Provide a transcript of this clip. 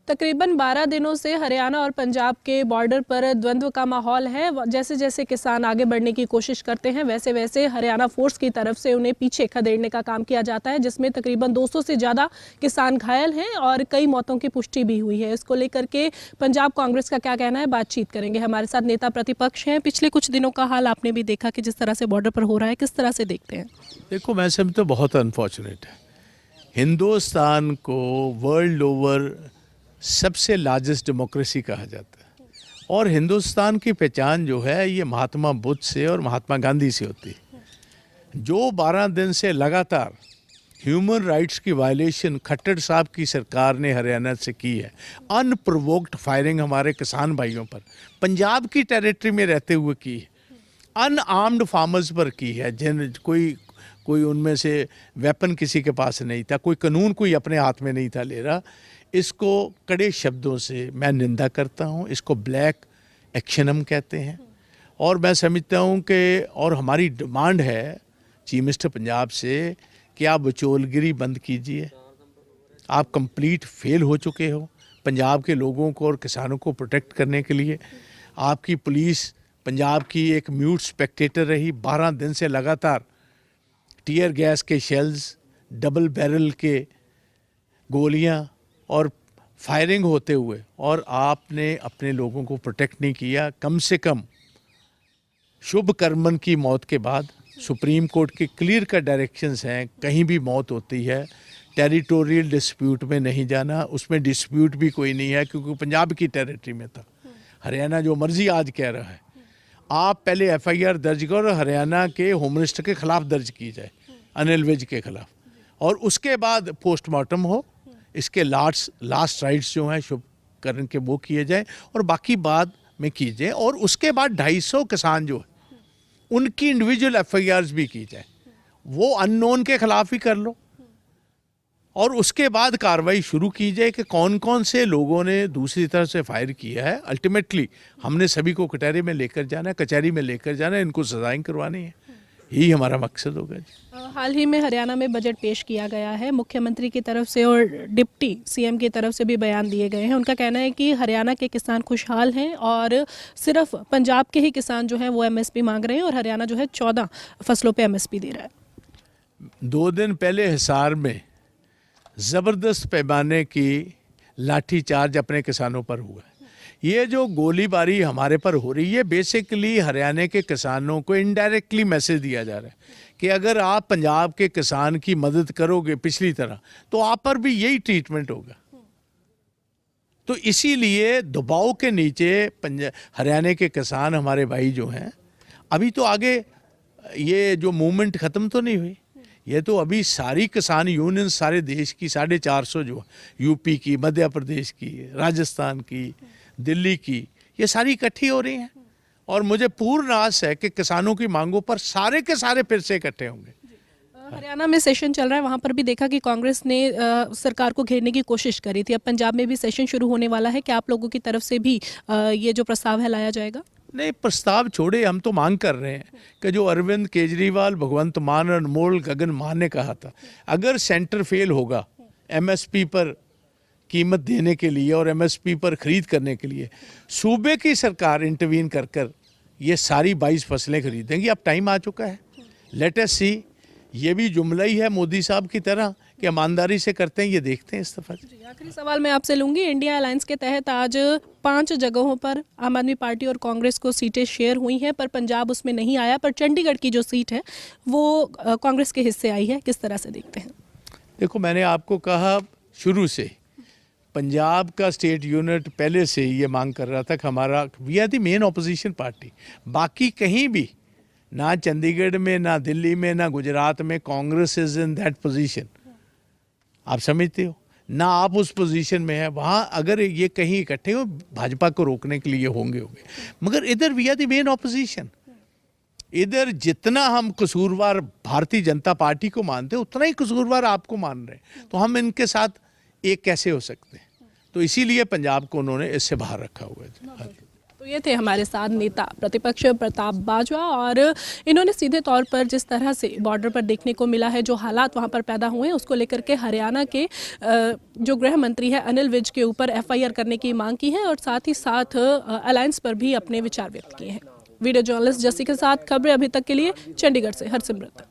तकरीबन 12 दिनों से हरियाणा और पंजाब के बॉर्डर पर द्वंद्व का माहौल है। जैसे जैसे किसान आगे बढ़ने की कोशिश करते हैं वैसे वैसे हरियाणा फोर्स की तरफ से उन्हें पीछे खदेड़ने का काम किया जाता है, जिसमें तकरीबन 200 से ज़्यादा किसान घायल हैं और कई मौतों की पुष्टि भी हुई है। इसको लेकर के पंजाब कांग्रेस का क्या कहना है, बातचीत करेंगे। हमारे साथ नेता प्रतिपक्ष हैं। पिछले कुछ दिनों का हाल आपने भी देखा कि जिस तरह से बॉर्डर पर हो रहा है, किस तरह से देखते हैं? देखो, मैं समझता हूँ बहुत अनफॉर्चुनेट है। हिंदुस्तान को वर्ल्ड ओवर सबसे लार्जेस्ट डेमोक्रेसी कहा जाता है और हिंदुस्तान की पहचान जो है ये महात्मा बुद्ध से और महात्मा गांधी से होती है। जो 12 दिन से लगातार ह्यूमन राइट्स की वायलेशन खट्टर साहब की सरकार ने हरियाणा से की है, अनप्रोवोक्ड फायरिंग हमारे किसान भाइयों पर पंजाब की टेरिटरी में रहते हुए की है, अनआर्म्ड फार्मर्स पर की है, जिन कोई उनमें से वेपन किसी के पास नहीं था, कोई कानून कोई अपने हाथ में नहीं था ले रहा। इसको कड़े शब्दों से मैं निंदा करता हूँ। इसको ब्लैक एक्शन हम कहते हैं और मैं समझता हूँ कि और हमारी डिमांड है चीफ मिनिस्टर पंजाब से कि आप बिचौलगिरी बंद कीजिए। आप कंप्लीट फेल हो चुके हो पंजाब के लोगों को और किसानों को प्रोटेक्ट करने के लिए। आपकी पुलिस पंजाब की एक म्यूट स्पेक्टेटर रही। 12 दिन से लगातार टीयर गैस के शेल्स, डबल बैरल के गोलियां और फायरिंग होते हुए, और आपने अपने लोगों को प्रोटेक्ट नहीं किया। कम से कम शुभ कर्मन की मौत के बाद सुप्रीम कोर्ट के क्लियर का डायरेक्शंस हैं, कहीं भी मौत होती है टेरिटोरियल डिस्प्यूट में नहीं जाना। उसमें डिस्प्यूट भी कोई नहीं है क्योंकि पंजाब की टेरिटरी में था। हरियाणा जो मर्जी आज कह रहा है, आप पहले FIR दर्ज करो, हरियाणा के होम मिनिस्टर के खिलाफ दर्ज की जाए, अनिल विज के खिलाफ, और उसके बाद पोस्टमार्टम हो। इसके लास्ट राइट्स जो हैं शुभ करण के वो किए जाए और बाकी बाद में कीजिए। और उसके बाद 250 किसान जो है उनकी इंडिविजुअल FIRs भी की जाए, वो अननोन के खिलाफ ही कर लो और उसके बाद कार्रवाई शुरू की जाए कि कौन कौन से लोगों ने दूसरी तरफ से फायर किया है। अल्टीमेटली हमने सभी को कचहरी में लेकर जाना है, कचहरी में लेकर जाना है, इनको सजाएं करवानी है, यही हमारा मकसद होगा जी। हाल ही में हरियाणा में बजट पेश किया गया है, मुख्यमंत्री की तरफ से और डिप्टी CM की तरफ से भी बयान दिए गए हैं। उनका कहना है कि हरियाणा के किसान खुशहाल हैं और सिर्फ पंजाब के ही किसान जो हैं वो MSP मांग रहे हैं और हरियाणा जो है 14 फसलों पे MSP दे रहा है। 2 दिन पहले हिसार में ज़बरदस्त पैमाने की लाठीचार्ज अपने किसानों पर हुआ है। ये जो गोलीबारी हमारे पर हो रही है, बेसिकली हरियाणा के किसानों को इनडायरेक्टली मैसेज दिया जा रहा है कि अगर आप पंजाब के किसान की मदद करोगे पिछली तरह तो आप पर भी यही ट्रीटमेंट होगा। तो इसीलिए दबाव के नीचे हरियाणा के किसान हमारे भाई जो हैं, अभी तो आगे ये जो मूवमेंट ख़त्म तो नहीं हुई, ये तो अभी सारी किसान यूनियन सारे देश की 450 जो यूपी की, मध्य प्रदेश की, राजस्थान की, दिल्ली की, ये सारी इकट्ठी हो रही हैं और मुझे पूर्ण आस है कि किसानों की मांगों पर सारे के सारे फिर से इकट्ठे होंगे। हरियाणा में सेशन चल रहा है, वहाँ पर भी देखा कि कांग्रेस ने सरकार को घेरने की कोशिश करी थी। अब पंजाब में भी सेशन शुरू होने वाला है, क्या आप लोगों की तरफ से भी ये जो प्रस्ताव है लाया जाएगा? नहीं, प्रस्ताव छोड़े, हम तो मांग कर रहे हैं कि जो अरविंद केजरीवाल, भगवंत मान और अनमोल गगन मान ने कहा था, अगर सेंटर फेल होगा MSP पर कीमत देने के लिए और MSP पर खरीद करने के लिए, सूबे की सरकार इंटरवीन कर कर ये सारी 22 फसलें खरीदेंगी। अब टाइम आ चुका है, लेट अस सी। ये भी जुमला ही है मोदी साहब की तरह कि ईमानदारी से करते हैं, ये देखते हैं इस दफा। आखिरी सवाल मैं आपसे लूंगी, इंडिया अलायंस के तहत आज 5 जगहों पर आम आदमी पार्टी और कांग्रेस को सीटें शेयर हुई हैं, पर पंजाब उसमें नहीं आया, पर चंडीगढ़ की जो सीट है वो कांग्रेस के हिस्से आई है। किस तरह से देखते हैं? देखो, मैंने आपको कहा शुरू से पंजाब का स्टेट यूनिट पहले से ही ये मांग कर रहा था कि हमारा, we are the main opposition party. बाकी कहीं भी, ना चंडीगढ़ में, ना दिल्ली में, ना गुजरात में Congress is in that position. आप समझते हो ना, आप उस पोजीशन में है। वहाँ अगर ये कहीं इकट्ठे हो भाजपा को रोकने के लिए होंगे, मगर इधर we are the main opposition. इधर जितना हम कसूरवार भारतीय जनता पार्टी को मानते हैं उतना ही कसूरवार आपको मान रहे हैं, तो हम इनके साथ एक कैसे हो सकते हैं? तो इसीलिए पंजाब को उन्होंने इससे बाहर रखा हुआ है। तो तो ये थे हमारे साथ नेता प्रतिपक्ष प्रताप बाजवा और इन्होंने सीधे तौर पर जिस तरह से बॉर्डर पर देखने को मिला है, जो हालात वहाँ पर पैदा हुए हैं, उसको लेकर के हरियाणा के जो गृह मंत्री है अनिल विज के ऊपर एफआईआर करने की मांग की है और साथ ही साथ अलायंस पर भी अपने विचार व्यक्त किए हैं। वीडियो जर्नलिस्ट जस्सी के साथ खबरें अभी तक के लिए चंडीगढ़ से हरसिमरत।